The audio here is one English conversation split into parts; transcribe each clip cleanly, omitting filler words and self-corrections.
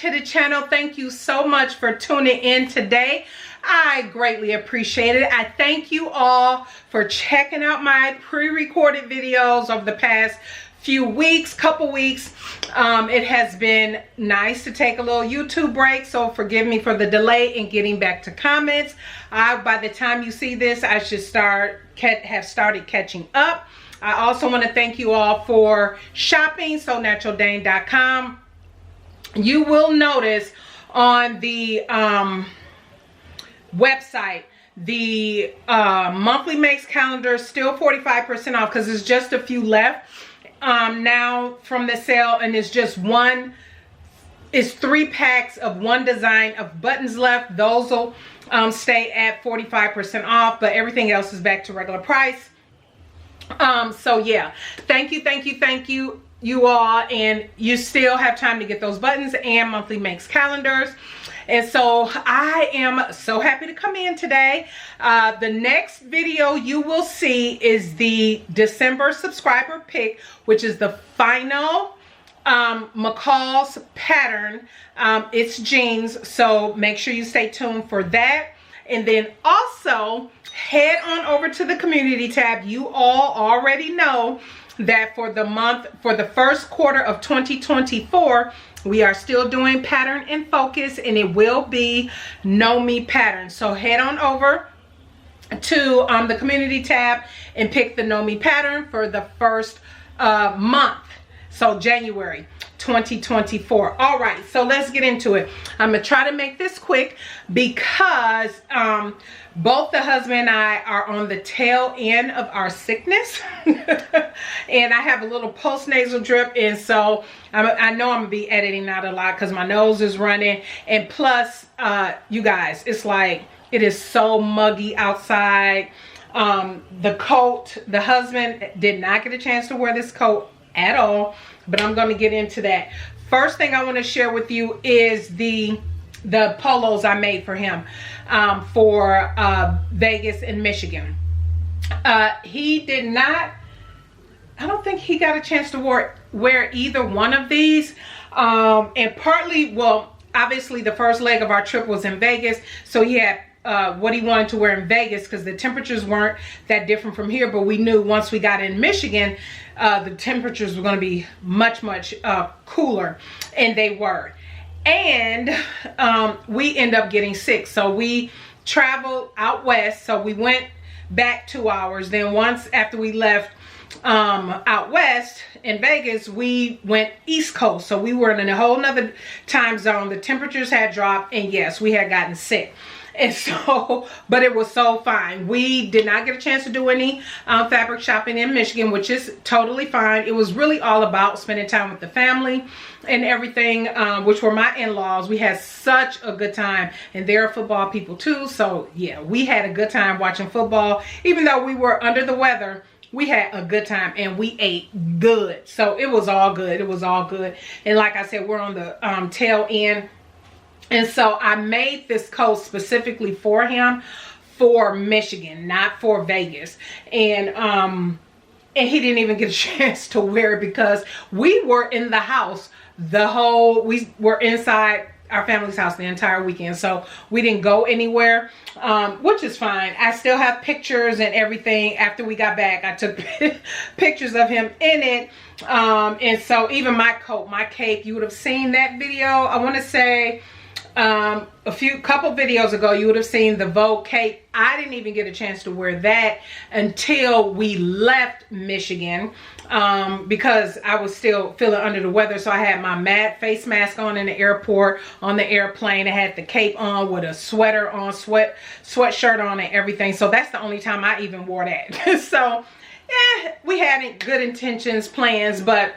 to the channel. Thank you so much for tuning in today. I greatly appreciate it. I thank you all for checking out my pre-recorded videos over the past few weeks, couple weeks. It has been nice to take a little YouTube break, so forgive me for the delay in getting back to comments. By the time you see this, I should have started catching up. I also want to thank you all for shopping, SewNaturalDane.com. You will notice on the website, the monthly makes calendar still 45% off because there's just a few left now from the sale, and it's just it's 3 packs of one design of buttons left. Those will stay at 45% off, but everything else is back to regular price. So yeah, thank you you all, and you still have time to get those buttons and monthly makes calendars. And so I am so happy to come in today. The next video you will see is the December subscriber pick, which is the final McCall's pattern. It's jeans, so make sure you stay tuned for that. And then also head on over to the community tab. You all already know that for the first quarter of 2024, we are still doing pattern in focus, and it will be Know Me pattern. So head on over to the community tab and pick the Know Me pattern for the first month. So January 2024. All right, so let's get into it. I'm gonna try to make this quick because both the husband and I are on the tail end of our sickness. And I have a little post-nasal drip, and so I know I'm gonna be editing out a lot because my nose is running, and plus you guys, it's like it is so muggy outside. The coat, the husband did not get a chance to wear this coat at all, but I'm going to get into that. First thing I want to share with you is the polos I made for him for Vegas and Michigan. He did not, I don't think he got a chance to wear either one of these, and partly, well, obviously the first leg of our trip was in Vegas, so he had what he wanted to wear in Vegas because the temperatures weren't that different from here, but we knew once we got in Michigan the temperatures were going to be much cooler, and they were. And we end up getting sick, so we traveled out west, so we went back 2 hours. Then once after we left out west in Vegas, we went east coast, so we were in a whole nother time zone. The temperatures had dropped, and yes, we had gotten sick. And so, but it was so fine. We did not get a chance to do any fabric shopping in Michigan, which is totally fine. It was really all about spending time with the family and everything, which were my in-laws. We had such a good time, and they're football people too. So yeah, we had a good time watching football. Even though we were under the weather, we had a good time, and we ate good. So it was all good. It was all good. And like I said, we're on the tail end. And so I made this coat specifically for him for Michigan, not for Vegas. And he didn't even get a chance to wear it because we were in the house we were inside our family's house the entire weekend. So we didn't go anywhere, which is fine. I still have pictures and everything. After we got back, I took pictures of him in it. And so even my coat, my cape, you would have seen that video. I want to say couple videos ago, you would have seen the Vogue cape. I didn't even get a chance to wear that until we left Michigan, because I was still feeling under the weather. So I had my face mask on in the airport, on the airplane. I had the cape on with a sweater on, sweatshirt on and everything. So that's the only time I even wore that. So yeah, we had good intentions, plans, but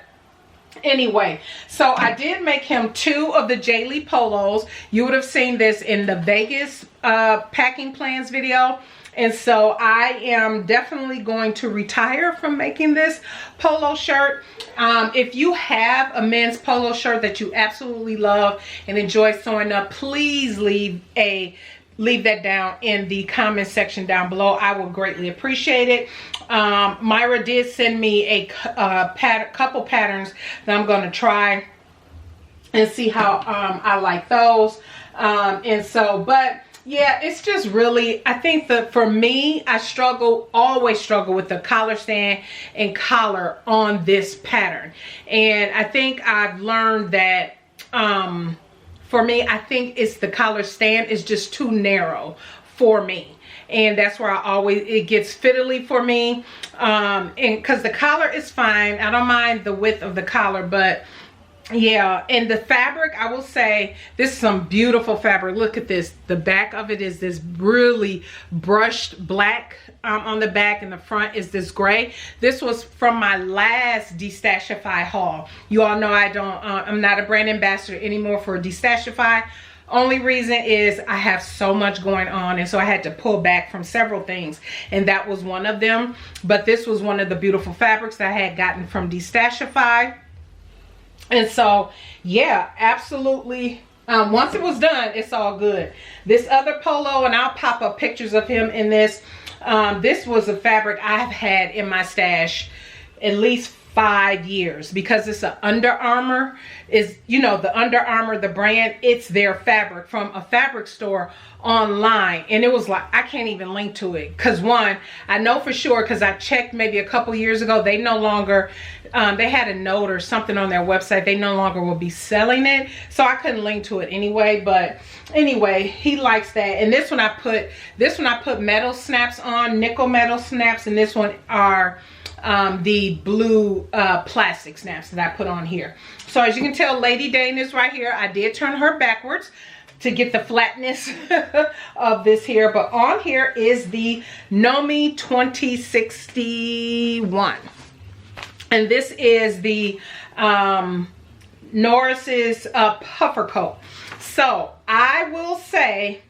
anyway, so I did make him 2 of the J-Lee polos. You would have seen this in the Vegas packing plans video. And so I am definitely going to retire from making this polo shirt. If you have a men's polo shirt that you absolutely love and enjoy sewing up, please leave that down in the comment section down below. I will greatly appreciate it. Myra did send me a couple patterns that I'm going to try and see how I like those. And so, but yeah, it's just really, I think that for me, I always struggle with the collar stand and collar on this pattern. And I think I've learned that for me, I think it's the collar stand is just too narrow for me. And that's where it gets fiddly for me. And because the collar is fine. I don't mind the width of the collar, but yeah, and the fabric, I will say, this is some beautiful fabric. Look at this. The back of it is this really brushed black on the back, and the front is this gray. This was from my last Destashify haul. You all know I'm not a brand ambassador anymore for Destashify. Only reason is I have so much going on, and so I had to pull back from several things, and that was one of them. But this was one of the beautiful fabrics that I had gotten from Destashify. And so, yeah, absolutely. Once it was done, it's all good. This other polo, and I'll pop up pictures of him in this. This was a fabric I've had in my stash at least 5 years, because it's an Under Armour. You know, the Under Armour, the brand, it's their fabric from a fabric store online. And it was like, I can't even link to it, because one, I know for sure, because I checked maybe a couple years ago, they no longer, they had a note or something on their website, they no longer will be selling it, so I couldn't link to it anyway. But anyway, he likes that. And this one I put metal snaps on, nickel metal snaps, and this one are the blue plastic snaps that I put on here. So as you can tell, Lady Dane is right here. I did turn her backwards to get the flatness of this here, but on here is the Nomi 2061, and this is the Norris's puffer coat. So I will say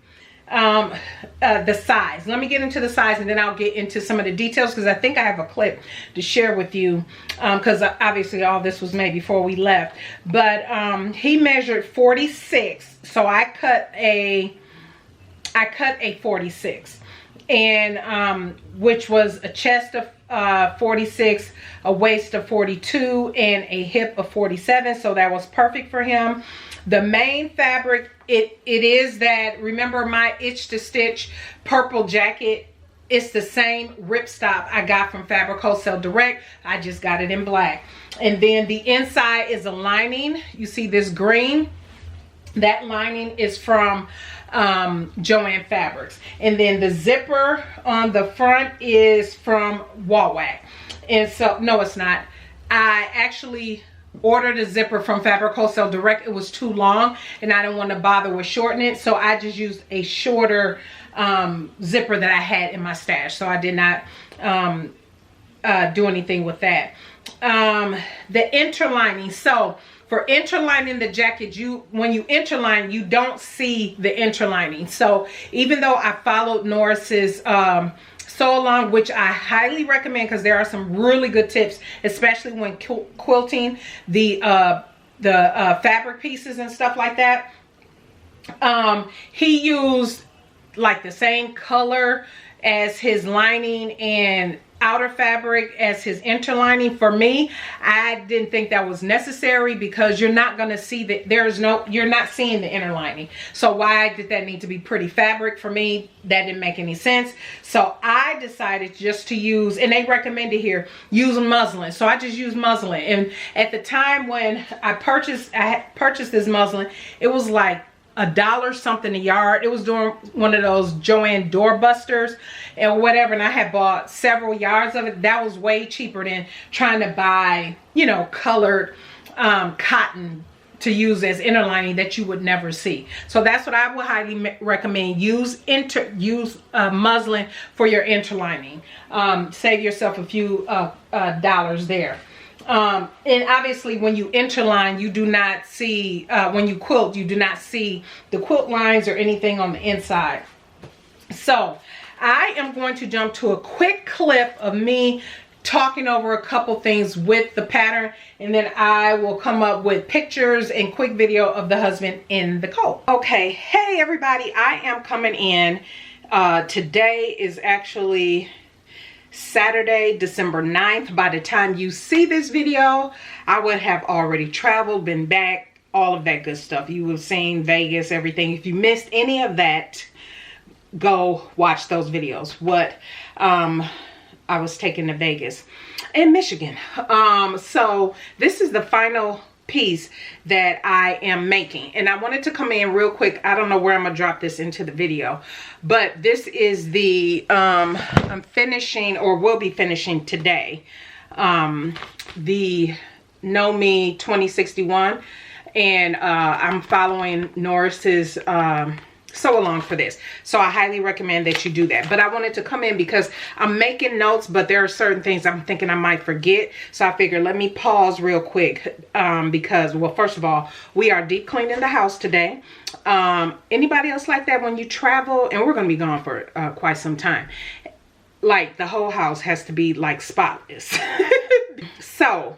the size. Let me get into the size, and then I'll get into some of the details, because I think I have a clip to share with you, because obviously all this was made before we left. But he measured 46, so I cut a 46, and which was a chest of 46, a waist of 42, and a hip of 47. So that was perfect for him. The main fabric, it is that, remember my Itch to Stitch purple jacket? It's the same ripstop I got from Fabric Wholesale Direct. I just got it in black. And then the inside is a lining. You see this green? That lining is from JoAnn Fabrics. And then the zipper on the front is from WalWag. And so, no, it's not. I actually ordered a zipper from Fabric Wholesale Direct. It was too long, and I didn't want to bother with shortening it, so I just used a shorter zipper that I had in my stash. So I did not do anything with that. The interlining. So for interlining the jacket, when you interline, you don't see the interlining. So even though I followed Norris's SewAlong, which I highly recommend, because there are some really good tips, especially when quilting the fabric pieces and stuff like that. He used like the same color as his lining and outer fabric as his interlining. For me, I didn't think that was necessary, because you're not going to see that you're not seeing the interlining. So why did that need to be pretty fabric? For me, that didn't make any sense. So I decided just to use, and they recommended here, use muslin. So I just used muslin. And at the time when I purchased this muslin, it was like $1 something a yard. It was doing one of those JoAnn doorbusters and whatever, and I had bought several yards of it. That was way cheaper than trying to buy, you know, colored cotton to use as interlining that you would never see. So that's what I would highly recommend. Use muslin for your interlining. Save yourself a few dollars there. And obviously when you interline, you do not see, when you quilt, you do not see the quilt lines or anything on the inside. So I am going to jump to a quick clip of me talking over a couple things with the pattern, and then I will come up with pictures and quick video of the husband in the coat. Okay, hey everybody, I am coming in. Today is actually Saturday, December 9th. By the time you see this video, I would have already traveled, been back all of that good stuff. You have seen Vegas, everything. If you missed any of that, go watch those videos. What I was taking to Vegas and Michigan. So this is the final piece that I am making, and I wanted to come in real quick. I don't know where I'm gonna drop this into the video, but this is the I'm finishing, or will be finishing today, the Know Me 2061, and I'm following Norris's SewAlong for this, so I highly recommend that you do that. But I wanted to come in because I'm making notes, but there are certain things I'm thinking I might forget, so I figured let me pause real quick, because, well, first of all, we are deep cleaning the house today. Anybody else like that when you travel? And we're gonna be gone for quite some time. Like, the whole house has to be like spotless. So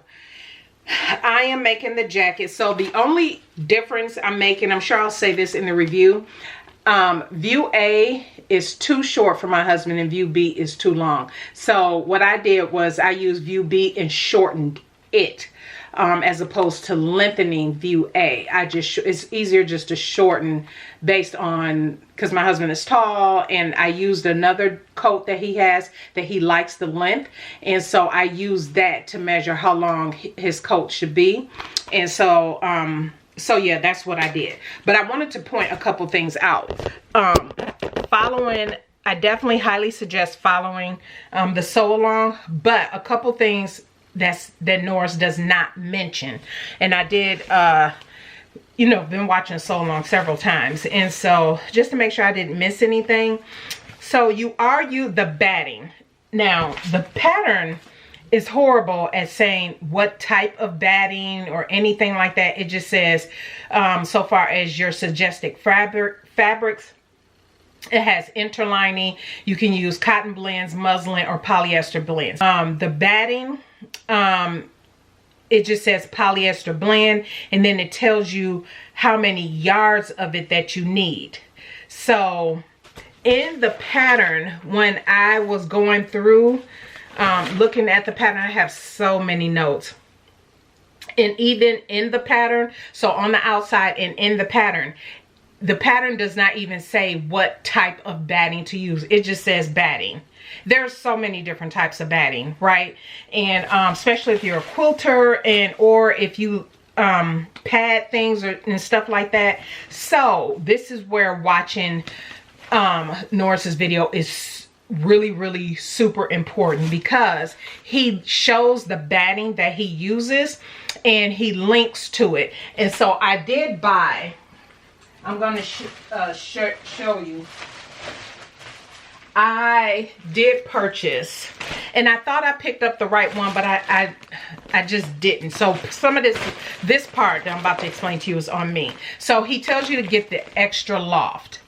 I am making the jacket. So the only difference I'm making, I'm sure I'll say this in the review, view A is too short for my husband and view B is too long. So what I did was I used view B and shortened it, as opposed to lengthening view A. It's easier just to shorten based on, because my husband is tall, and I used another coat that he has that he likes the length, and so I used that to measure how long his coat should be. And so so yeah, that's what I did. But I wanted to point a couple things out. I definitely highly suggest following the SewAlong, but a couple things that Norris does not mention. And I did, you know, been watching SewAlong several times, and so just to make sure I didn't miss anything. So the batting. Now, the pattern is horrible at saying what type of batting or anything like that. It just says, so far as your suggested fabrics, it has interlining. You can use cotton blends, muslin, or polyester blends. The batting, it just says polyester blend, and then it tells you how many yards of it that you need. So in the pattern, when I was going through looking at the pattern, I have so many notes. And even in the pattern, so on the outside and in the pattern does not even say what type of batting to use. It just says batting. There's so many different types of batting, right? And especially if you're a quilter, or if you pad things and stuff like that. So this is where watching Norris's video is really super important, because he shows the batting that he uses and he links to it. And so I did buy, I'm going to show you. I did purchase, and I thought I picked up the right one, but I just didn't. So some of this part that I'm about to explain to you is on me. So he tells you to get the extra loft,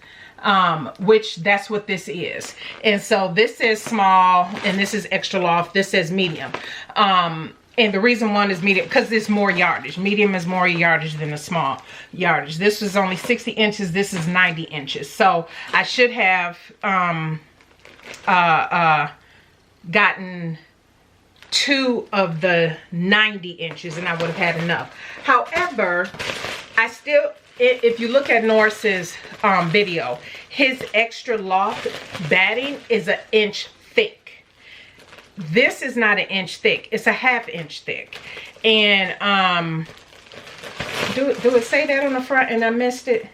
which that's what this is. And so this is small, and this is extra loft. This says medium. And the reason one is medium, because it's more yardage. Medium is more yardage than a small yardage. This is only 60 inches. This is 90 inches. So I should have gotten 2 of the 90 inches, and I would have had enough. However, I still, if you look at Norris's video, his extra loft batting is 1 inch thick. This is not 1 inch thick, it's 1/2 inch thick. And do it say that on the front and I missed it?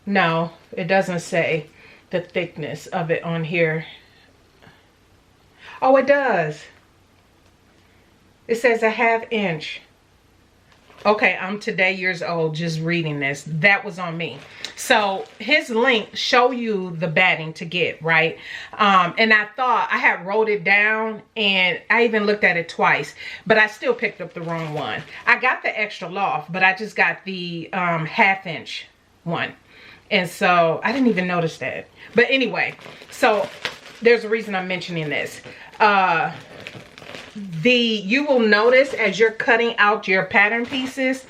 No, it doesn't say the thickness of it on here. Oh, it does. It says 1/2 inch. Okay, I'm today years old just reading this. That was on me. So his link show you the batting to get, right? And I thought I had wrote it down, and I even looked at it twice, but I still picked up the wrong one. I got the extra loft, but I just got the 1/2 inch one. And so I didn't even notice that. But anyway, so there's a reason I'm mentioning this. You will notice as you're cutting out your pattern pieces,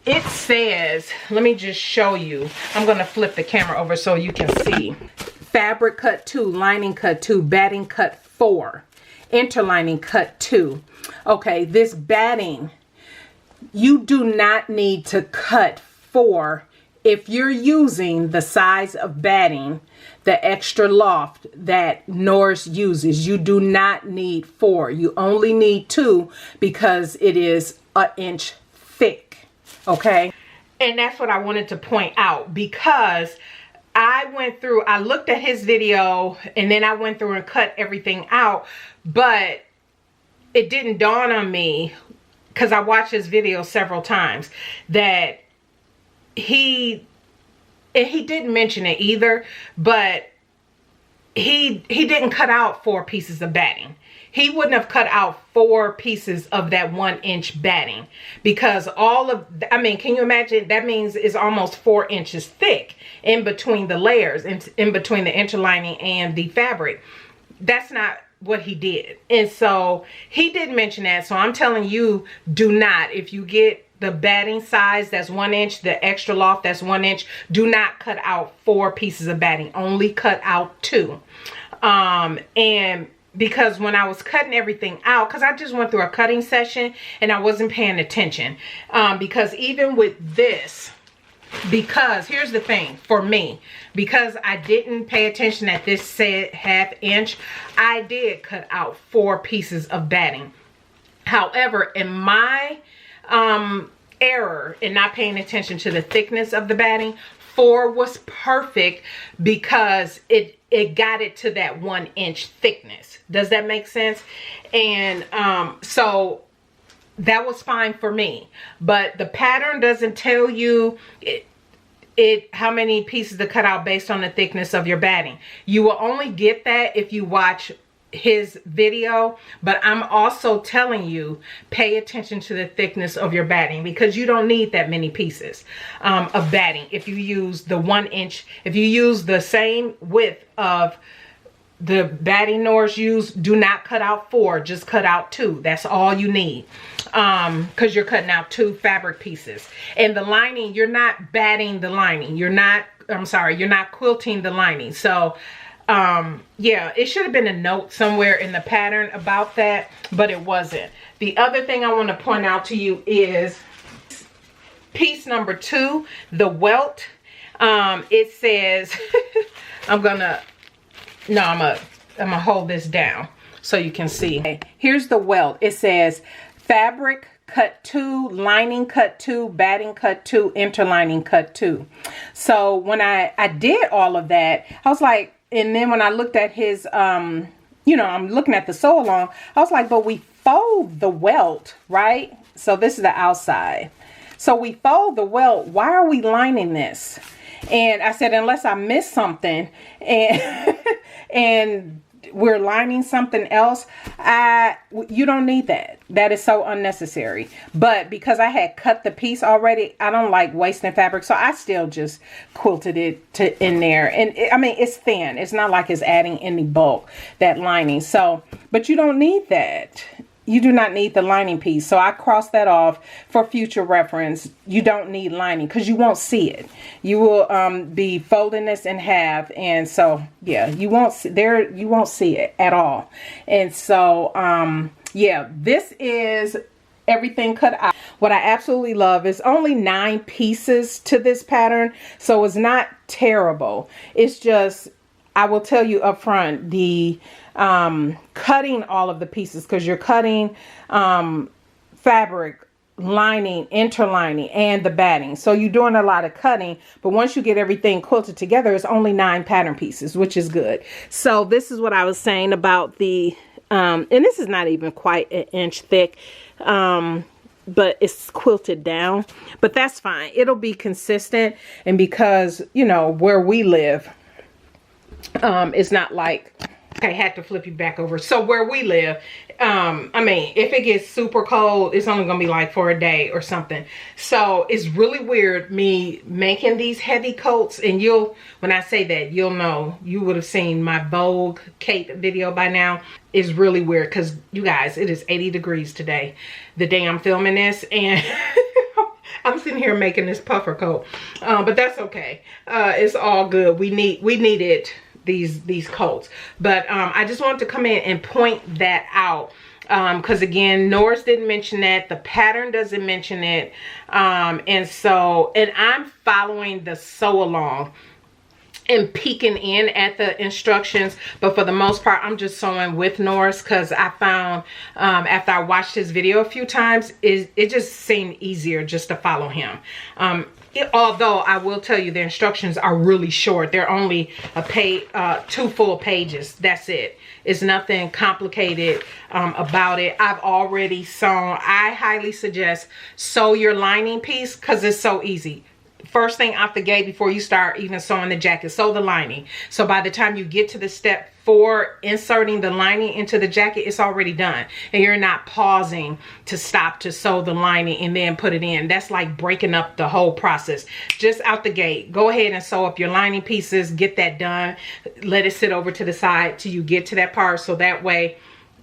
it says, let me just show you. I'm going to flip the camera over so you can see. Fabric cut 2, lining cut 2, batting cut 4, interlining cut 2. Okay, this batting, you do not need to cut 4 if you're using the size of batting, the extra loft that Norri uses. You do not need 4. You only need 2 because it is an inch thick. Okay. And that's what I wanted to point out, because I looked at his video and then I went through and cut everything out, but it didn't dawn on me, because I watched his video several times, that he didn't mention it either, but he didn't cut out 4 pieces of batting. He wouldn't have cut out 4 pieces of that 1-inch batting, because can you imagine? That means it's almost 4 inches thick in between the layers, in between the interlining and the fabric. That's not what he did. And so he did mention that. So I'm telling you, do not, if you get the batting size that's 1 inch, the extra loft that's 1 inch, do not cut out 4 pieces of batting. Only cut out 2. And because when I was cutting everything out, because I just went through a cutting session and I wasn't paying attention, because even with this, because here's the thing for me, because I didn't pay attention at this said 1/2 inch, I did cut out 4 pieces of batting. However, in my error in not paying attention to the thickness of the batting, 4 was perfect because it got it to that 1-inch thickness. Does that make sense? And so that was fine for me. But the pattern doesn't tell you how many pieces to cut out based on the thickness of your batting. You will only get that if you watch his video, but I'm also telling you, pay attention to the thickness of your batting, because you don't need that many pieces of batting. If you use the 1 inch, if you use the same width of the batting Norri used, do not cut out 4, just cut out 2. That's all you need, because you're cutting out 2 fabric pieces. And the lining, you're not batting the lining, you're not quilting the lining. So yeah, it should have been a note somewhere in the pattern about that, but it wasn't. The other thing I want to point out to you is piece number 2, the welt. It says, I'm gonna hold this down so you can see. Okay, here's the welt. It says fabric cut 2, lining cut 2, batting cut 2, interlining cut 2. So when I did all of that, I was like, and then when I looked at his, I'm looking at the SewAlong, I was like, but we fold the welt, right? So this is the outside. So we fold the welt. Why are we lining this? And I said, unless I missed something and, and we're lining something else, you don't need that. That is so unnecessary. But because I had cut the piece already, I don't like wasting fabric, so I still just quilted it in there. And it's thin. It's not like it's adding any bulk, that lining. So, but you don't need that. You do not need the lining piece. So I crossed that off for future reference. You don't need lining because you won't see it. You will be folding this in half, and so yeah, you won't see it at all. And so yeah, this is everything cut out. What I absolutely love is only 9 pieces to this pattern, so it's not terrible. It's just, I will tell you up front, the cutting all of the pieces, because you're cutting fabric, lining, interlining, and the batting. So you're doing a lot of cutting, but once you get everything quilted together, it's only 9 pattern pieces, which is good. So this is what I was saying about the, and this is not even quite an inch thick, but it's quilted down, but that's fine. It'll be consistent. And because, where we live, it's not like, I had to flip you back over. So where we live, if it gets super cold, it's only gonna be like for a day or something. So it's really weird me making these heavy coats, and when I say that, you'll know, you would have seen my Vogue cape video by now. It's really weird because, you guys, it is 80 degrees today, the day I'm filming this, and I'm sitting here making this puffer coat, but that's okay. It's all good. We needed these coats, but I just wanted to come in and point that out, because again, Norris didn't mention that, the pattern doesn't mention it, and I'm following the sew along and peeking in at the instructions, but for the most part I'm just sewing with Norris, because I found after I watched his video a few times, it just seemed easier just to follow him. Although I will tell you, the instructions are really short. They're only a page, 2 full pages. That's it. It's nothing complicated about it. I've already sewn. I highly suggest sew your lining piece, because it's so easy. First thing out the gate, before you start even sewing the jacket, sew the lining. So by the time you get to the step 4, inserting the lining into the jacket, it's already done, and you're not pausing to stop to sew the lining and then put it in. That's like breaking up the whole process. Just out the gate, go ahead and sew up your lining pieces, get that done, let it sit over to the side till you get to that part, so that way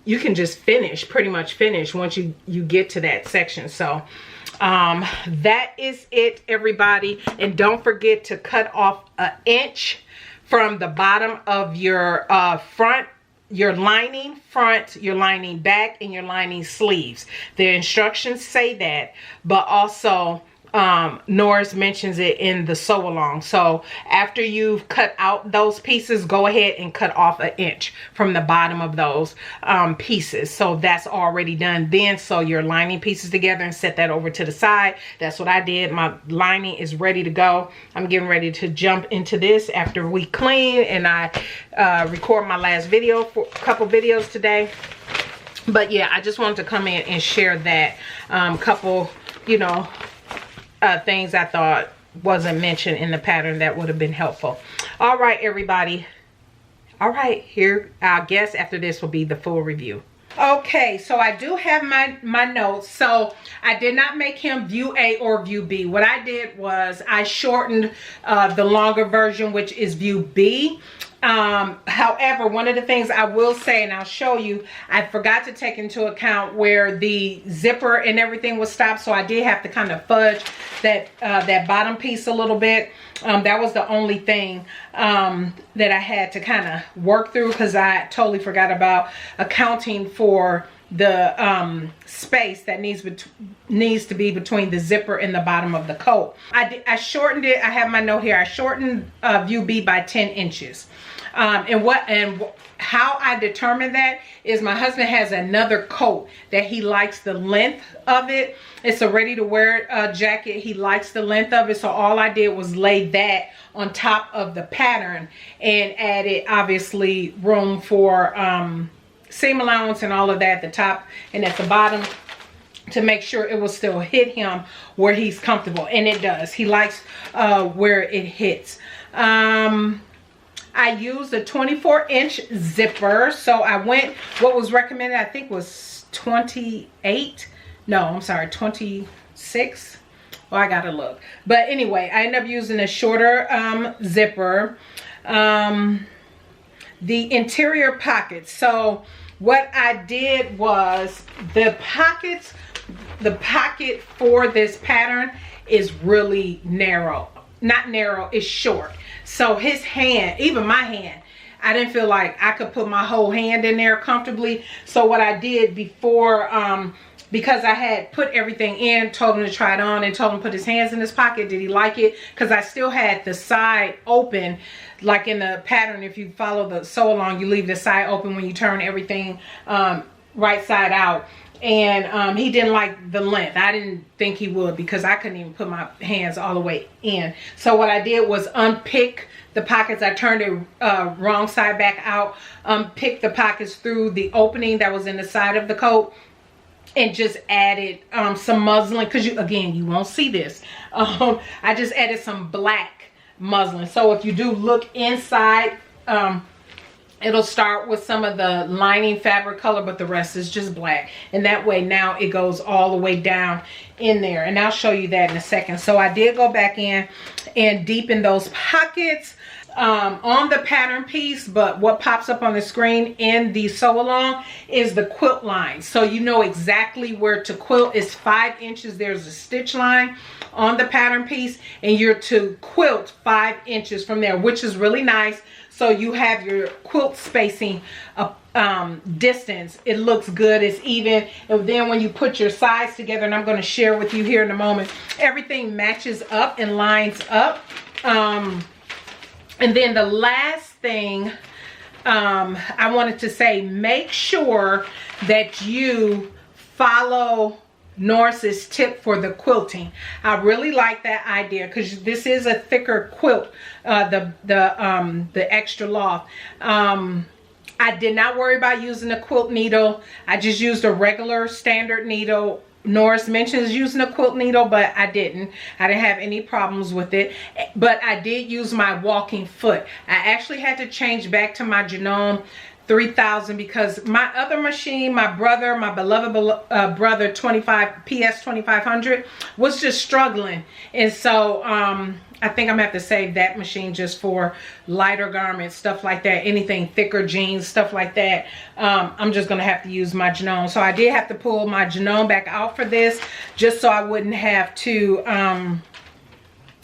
you can just finish, pretty much finish once you get to that section. So that is it, everybody. And don't forget to cut off an inch from the bottom of your front, your lining front, your lining back, and your lining sleeves. The instructions say that, but also Norris mentions it in the sew along. So after you've cut out those pieces, go ahead and cut off an inch from the bottom of those pieces. So that's already done. Then sew your lining pieces together and set that over to the side. That's what I did. My lining is ready to go. I'm getting ready to jump into this after we clean and I record my last video, for a couple videos today. But yeah, I just wanted to come in and share that couple, you know, things I thought wasn't mentioned in the pattern that would have been helpful. All right, everybody. All right, here, I guess after this will be the full review. Okay, so I do have my notes. So I did not make him view A or view B. What I did was I shortened the longer version, which is view B. However, one of the things I will say, and I'll show you, I forgot to take into account where the zipper and everything was stopped, so I did have to kind of fudge that bottom piece a little bit. That was the only thing that I had to kind of work through, because I totally forgot about accounting for the space that needs to be between the zipper and the bottom of the coat. I shortened it. I have my note here. I shortened view B by 10 inches. And how I determined that is my husband has another coat that he likes the length of it. It's a ready to wear jacket. He likes the length of it. So all I did was lay that on top of the pattern and added obviously room for seam allowance and all of that at the top and at the bottom to make sure it will still hit him where he's comfortable. And it does. He likes where it hits. I used a 24-inch zipper. So I went, what was recommended, I think was 28. No, I'm sorry, 26. Well, I gotta look. But anyway, I ended up using a shorter zipper. The interior pockets. So what I did was the pocket for this pattern is really narrow. Not narrow, it's short. So his hand, even my hand, I didn't feel like I could put my whole hand in there comfortably. So what I did before, because I had put everything in, told him to try it on and told him to put his hands in his pocket. Did he like it? Because I still had the side open, like in the pattern. If you follow the sew along, you leave the side open when you turn everything right side out. And he didn't like the length. I didn't think he would, because I couldn't even put my hands all the way in. So what I did was unpick the pockets. I turned it wrong side back out, unpicked the pockets through the opening that was in the side of the coat, and just added some muslin, because you won't see this. I just added some black muslin. So if you do look inside, it'll start with some of the lining fabric color, but the rest is just black. And that way now it goes all the way down in there. And I'll show you that in a second. So I did go back in and deepen those pockets on the pattern piece. But what pops up on the screen in the sew along is the quilt line. So you know exactly where to quilt. It's 5 inches. There's a stitch line on the pattern piece, and you're to quilt 5 inches from there, which is really nice. So you have your quilt spacing distance, it looks good, it's even. And then when you put your sides together, and I'm going to share with you here in a moment, everything matches up and lines up. And then the last thing I wanted to say, make sure that you follow Norris's tip for the quilting. I really like that idea because this is a thicker quilt, the extra loft. I did not worry about using a quilt needle. I just used a regular standard needle. Norris mentions using a quilt needle, but I didn't. I didn't have any problems with it. But I did use my walking foot. I actually had to change back to my JoAnn 3000 because my other machine, my beloved brother 2500 was just struggling. And so I think I'm gonna have to save that machine just for lighter garments, stuff like that, anything thicker, jeans, stuff like that. I'm just gonna have to use my JoAnn. So I did have to pull my JoAnn back out for this just so I wouldn't have to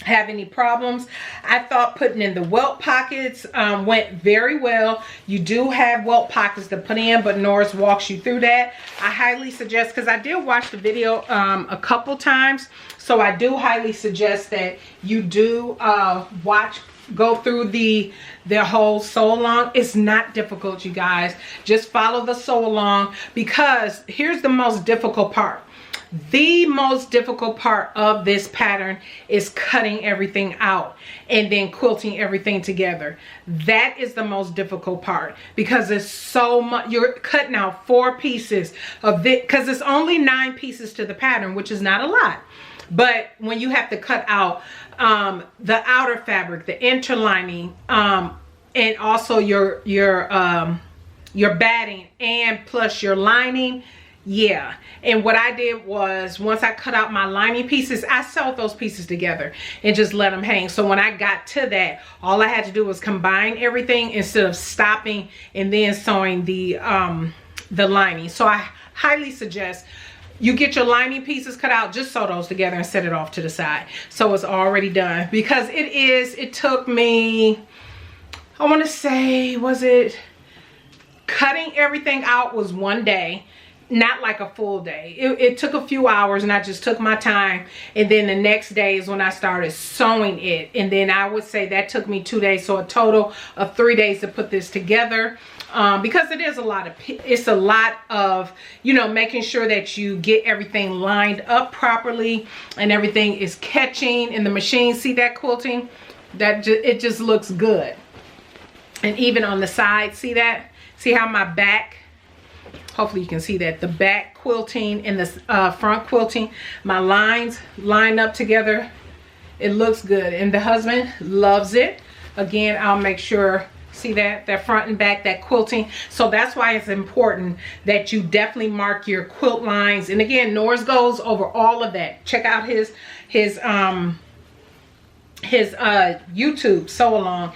have any problems. I thought putting in the welt pockets went very well. You do have welt pockets to put in, but Norris walks you through that. I highly suggest, because I did watch the video a couple times, so I do highly suggest that you do go through the whole SewAlong. It's not difficult, you guys. Just follow the SewAlong, because here's the most difficult part. The most difficult part of this pattern is cutting everything out and then quilting everything together. That is the most difficult part because it's so much. You're cutting out 4 pieces of it because it's only 9 pieces to the pattern, which is not a lot. But when you have to cut out the outer fabric, the interlining, and also your batting and plus your lining. Yeah, and what I did was once I cut out my lining pieces, I sewed those pieces together and just let them hang. So when I got to that, all I had to do was combine everything instead of stopping and then sewing the lining. So I highly suggest you get your lining pieces cut out, just sew those together and set it off to the side. So it's already done, because it took me, I want to say, cutting everything out was 1 day. Not like a full day. It took a few hours and I just took my time, and then the next day is when I started sewing it, and then I would say that took me 2 days, so a total of 3 days to put this together, because it's a lot of you know, making sure that you get everything lined up properly and everything is catching in the machine. See that quilting? It just looks good. And even on the side, see that? See how my back, hopefully you can see that, the back quilting and the front quilting, my lines line up together. It looks good, and the husband loves it. Again, I'll make sure, see that front and back, that quilting. So that's why it's important that you definitely mark your quilt lines. And again, Norris goes over all of that. Check out his YouTube, SewAlong.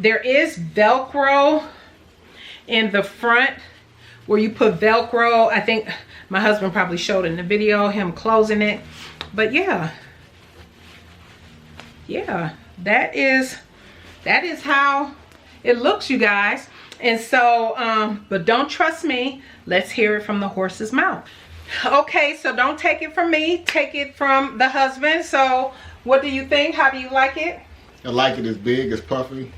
There is Velcro in the front, where you put Velcro. I think my husband probably showed in the video him closing it. But yeah, that is how it looks, you guys. And so but don't trust me, let's hear it from the horse's mouth. Okay, so don't take it from me, take it from the husband. So what do you think? How do you like it? I like it. It's big, it's puffy,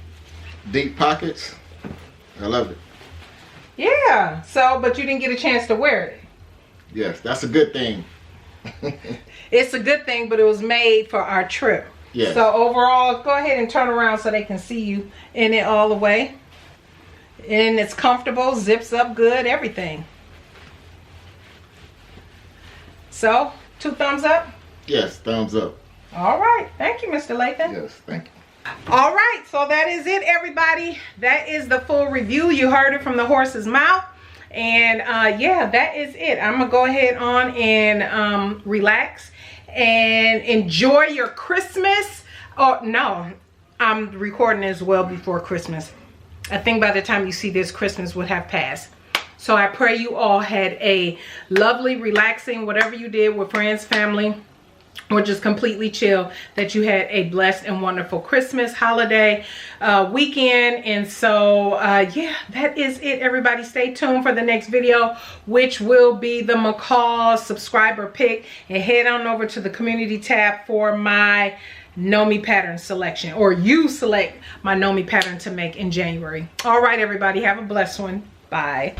deep pockets. I love it. Yeah, so, but you didn't get a chance to wear it. Yes, that's a good thing. It's a good thing, but it was made for our trip. Yes. So overall, go ahead and turn around so they can see you in it all the way. And it's comfortable, zips up good, everything. So, 2 thumbs up? Yes, thumbs up. All right, thank you, Mr. Lathan. Yes, thank you. All right, so that is it, everybody. That is the full review. You heard it from the horse's mouth. And yeah, that is it. I'm gonna go ahead on and relax and enjoy your Christmas. Oh no, I'm recording as well before Christmas. I think by the time you see this, Christmas would have passed. So I pray you all had a lovely, relaxing, whatever you did with friends, family, or just completely chill, that you had a blessed and wonderful Christmas holiday weekend. And so yeah, that is it, everybody. Stay tuned for the next video, which will be the McCall subscriber pick, and head on over to the community tab for my Know Me pattern selection, or you select my Know Me pattern to make in January. All right, everybody, have a blessed one. Bye.